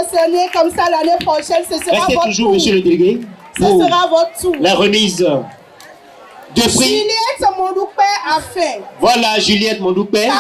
ovationner comme ça l'année prochaine, ce sera Restez votre toujours, tour. monsieur le délégué, Ce sera votre tour. la remise de prix. Juliette Mondoupé a fait Voilà, Juliette Mondoupé. 14,39.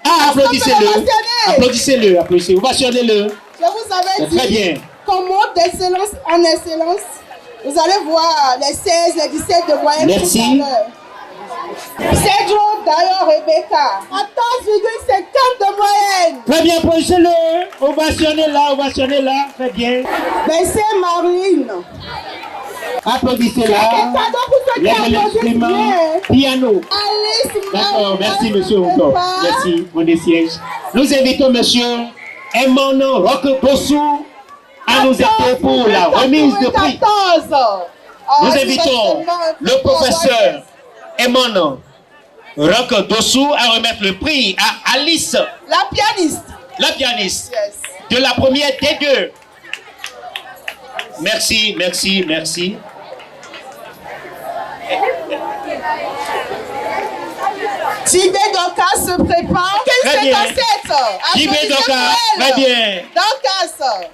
Ah, applaudissez-le. Applaudissez-le, applaudissez-le. Ovationnez-le. Je vous avais dit très bien. qu'on monte d'excellence en excellence. Vous allez voir les 16, les 17 de moyenne. Merci. Cédro, d'ailleurs, Rebecca. 14,50 de moyenne. Très bien, applaudissez-le. Ovationnez-la, ovationnez-la. Très bien. Merci, Marine. Applaudissez-la. Un cadeau pour ceux qui applaudissent bien. Piano. Alice, D'accord, merci monsieur encore. Merci, prenez siège. Nous invitons monsieur Emmanuel Roque-Bossou à nous aider pour la remise de prix. Nous invitons le professeur Emmanuel Roque-Bossou à remettre le prix à Alice. La pianiste. La pianiste. Yes. De la première des deux. Merci, merci, merci. Tibé Doka se prépare. Quelle Très bien. 57. Tibé Doka, très bien. Dokas.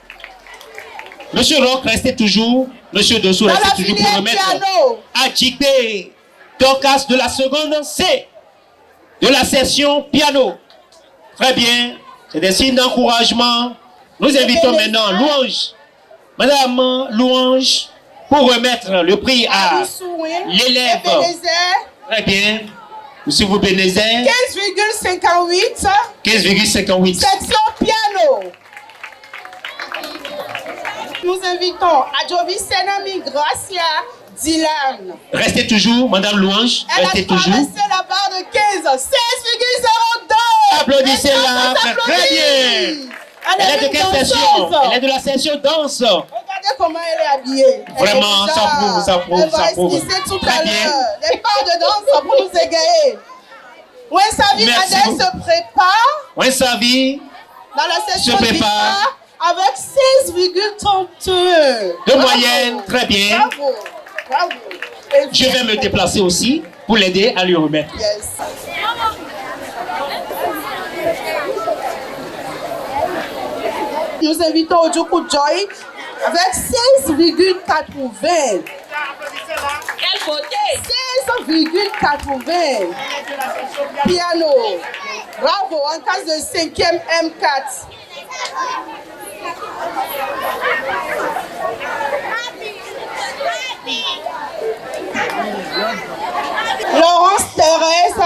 Monsieur Rock, restez toujours. Monsieur Dossou, restez toujours pour remettre à Tibé Dokas de la seconde C de la session piano. Très bien. C'est des signes d'encouragement. Nous invitons maintenant Louange. Madame Louange pour remettre le prix à l'élève. Très bien. Monsieur vous Bénézet. 15,58. 15,58. Section piano. Nous invitons Adjovi Senami Gracia Dylan. Restez toujours, Madame Louange. Restez toujours. Elle a traversé la barre de 15. 16,02. Applaudissez-la. Très bien. Elle est de quelle session? Elle est de la session danse. Regardez comment elle est habillée. Vraiment, ça prouve, ça prouve, elle va ça prouve. expliquer tout Très à bien. l'heure. Les pas de danse pour nous égayer. Wensavi Merci Adèle beaucoup. se prépare Wensavi dans la session se prépare avec 16,32. de moyenne. Très bien. Bravo. Bravo. Et Je vais me déplacer aussi pour l'aider à lui remettre. Yes. Nous invitons Ojoku Joy avec 16,80. Quel côté? 16,80. Piano. Bravo, en cas de 5e M4. Laurence Thérèse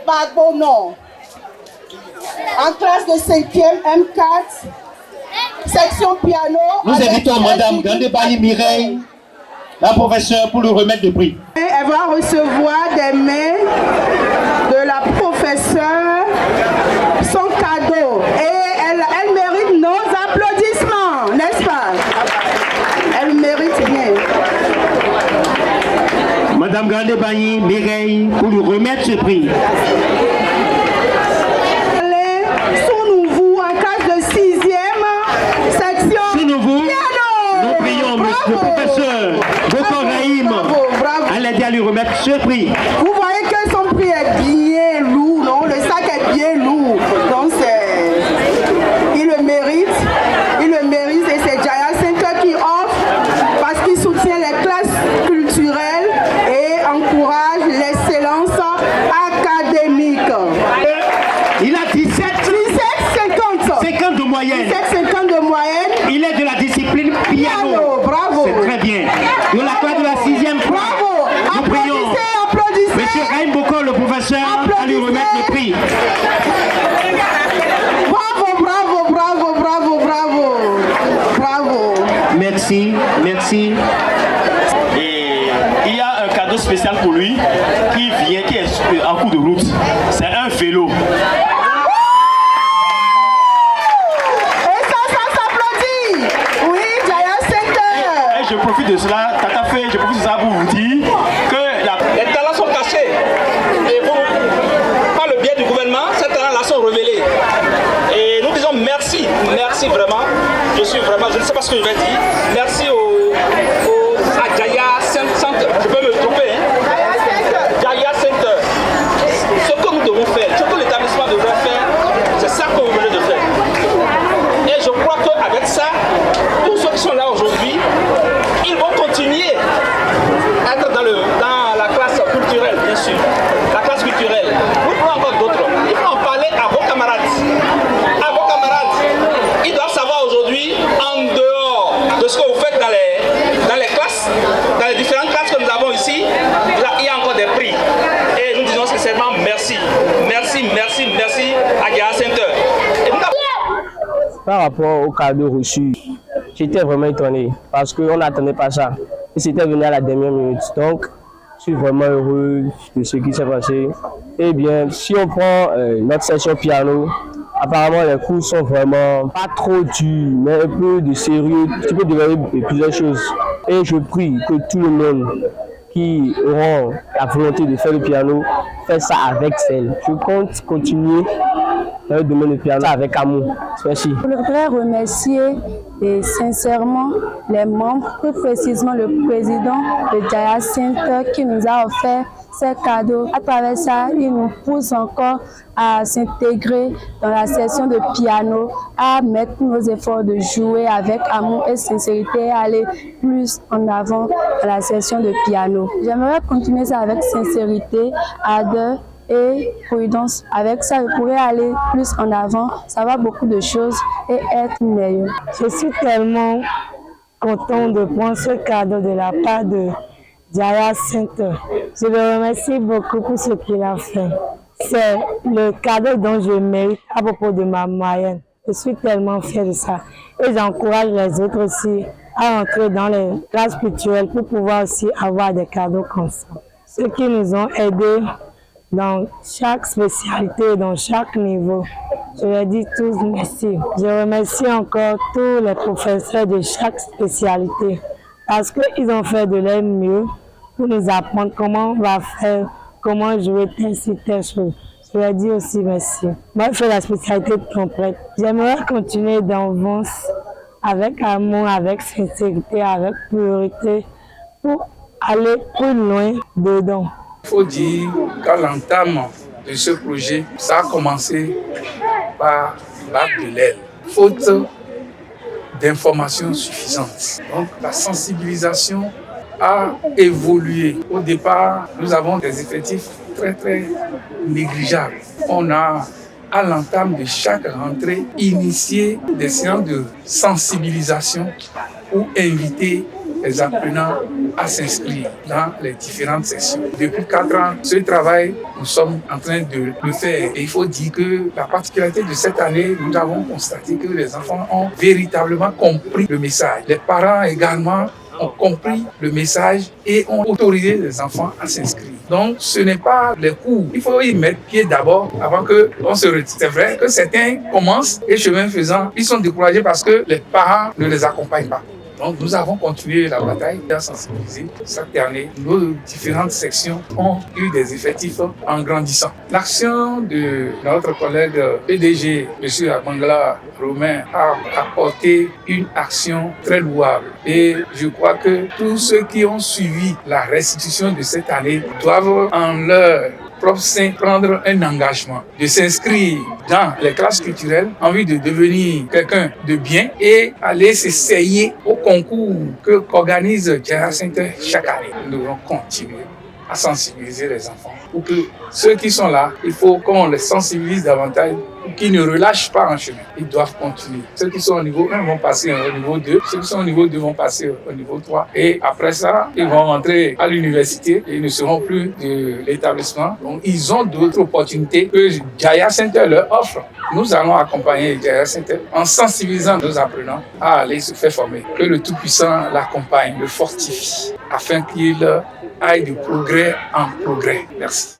Bagbonon. En classe de 5e M4. Section piano. Nous invitons Madame Gandebali Mireille, la professeure, pour lui remettre le prix. Elle va recevoir des mains de la professeure son cadeau. Et elle mérite nos applaudissements, n'est-ce pas? Elle mérite bien. Madame Gandebali Mireille, pour lui remettre ce prix. Le professeur Boko Raïm a l'aider à lui remettre ce prix. Vous voyez que son prix est bien lourd, non? Le sac est bien lourd. Donc il le mérite et c'est Jaya Center qui offre parce qu'il soutient les classes culturelles et encourage l'excellence académique. Il a 50 de moyenne. 50 de moyenne. Il est de la discipline piano. Bravo. C'est très bien. De la classe de la 6e. Bravo. Nous prions Applaudissez. Monsieur Raïm Boko, le professeur, à lui remettre le prix. Bravo. Merci, merci. Et il y a un cadeau spécial pour lui qui est en cours de route. C'est un vélo. Je profite de cela, je profite de cela pour vous dire que les talents sont cachés. Et vous, par le biais du gouvernement, ces talents-là sont révélés. Et nous disons merci vraiment. Je ne sais pas ce que je vais dire. Merci à Jaya Center. Je peux me tromper. Jaya Center. Ce que nous devons faire, ce que l'établissement devrait faire, c'est ça que vous venez de faire. rapport au cadeau reçu, j'étais vraiment étonné parce qu'on n'attendait pas ça. Et c'était venu à la dernière minute. Donc, je suis vraiment heureux de ce qui s'est passé. Eh bien, si on prend notre session piano, apparemment les cours sont vraiment pas trop durs, mais un peu de sérieux. Tu peux développer plusieurs choses. Et je prie que tout le monde qui auront la volonté de faire le piano fait ça avec zèle. Je compte continuer dans le domaine du piano avec amour. Merci. Je voudrais remercier sincèrement les membres, plus précisément le président de Jaya Center qui nous a offert ces cadeaux. À travers ça, il nous pousse encore à s'intégrer dans la session de piano, à mettre nos efforts de jouer avec amour et sincérité, à aller plus en avant dans la session de piano. J'aimerais continuer ça avec sincérité, ardeur et prudence. Avec ça, je pourrais aller plus en avant, savoir beaucoup de choses et être meilleur. Je suis tellement content de prendre ce cadeau de la part de Jaya Center. Je le remercie beaucoup pour ce qu'il a fait. C'est le cadeau dont je mérite à propos de ma moyenne. Je suis tellement fière de ça. Et j'encourage les autres aussi à entrer dans les classes culturelles pour pouvoir aussi avoir des cadeaux comme ça. Ceux qui nous ont aidés dans chaque spécialité, dans chaque niveau, je leur dis tous merci. Je remercie encore tous les professeurs de chaque spécialité parce qu'ils ont fait de leur mieux pour nous apprendre comment on va faire, comment jouer telle chose. Je leur dis aussi merci. Moi, je fais la spécialité de trompette. J'aimerais continuer d'avance avec amour, avec sincérité, avec priorité pour aller plus loin dedans. Il faut dire qu'à l'entame de ce projet, ça a commencé par battre de l'aile, faute d'informations suffisantes. Donc la sensibilisation a évolué. Au départ, nous avons des effectifs très négligeables. On a, à l'entame de chaque rentrée, initié des séances de sensibilisation pour inviter les apprenants à s'inscrire dans les différentes sections. Depuis 4 ans, ce travail, nous sommes en train de le faire. Et il faut dire que la particularité de cette année, nous avons constaté que les enfants ont véritablement compris le message. Les parents également ont compris le message et ont autorisé les enfants à s'inscrire. Donc, ce n'est pas les cours. Il faut y mettre pied d'abord avant qu'on se retire. C'est vrai que certains commencent et chemin faisant, ils sont découragés parce que les parents ne les accompagnent pas. Donc, nous avons continué la bataille à sensibiliser. Chaque année, nos différentes sections ont eu des effectifs en grandissant. L'action de notre collègue PDG, M. Abangala Romain, a apporté une action très louable. Et je crois que tous ceux qui ont suivi la restitution de cette année doivent en leur propre sein prendre un engagement de s'inscrire dans les classes culturelles en vue de devenir quelqu'un de bien et aller s'essayer au concours qu'organise Jaya Center chaque année. Nous devons continuer à sensibiliser les enfants pour que ceux qui sont là, il faut qu'on les sensibilise davantage pour qu'ils ne relâchent pas en chemin. Ils doivent continuer. Ceux qui sont au niveau 1 vont passer au niveau 2, ceux qui sont au niveau 2 vont passer au niveau 3 et après ça, ils vont rentrer à l'université et ils ne seront plus de l'établissement. Donc, ils ont d'autres opportunités que Jaya Center leur offre. Nous allons accompagner Jaya Center en sensibilisant nos apprenants à aller se faire former. Que le Tout-Puissant l'accompagne, le fortifie, afin qu'il aille de progrès en progrès. Merci.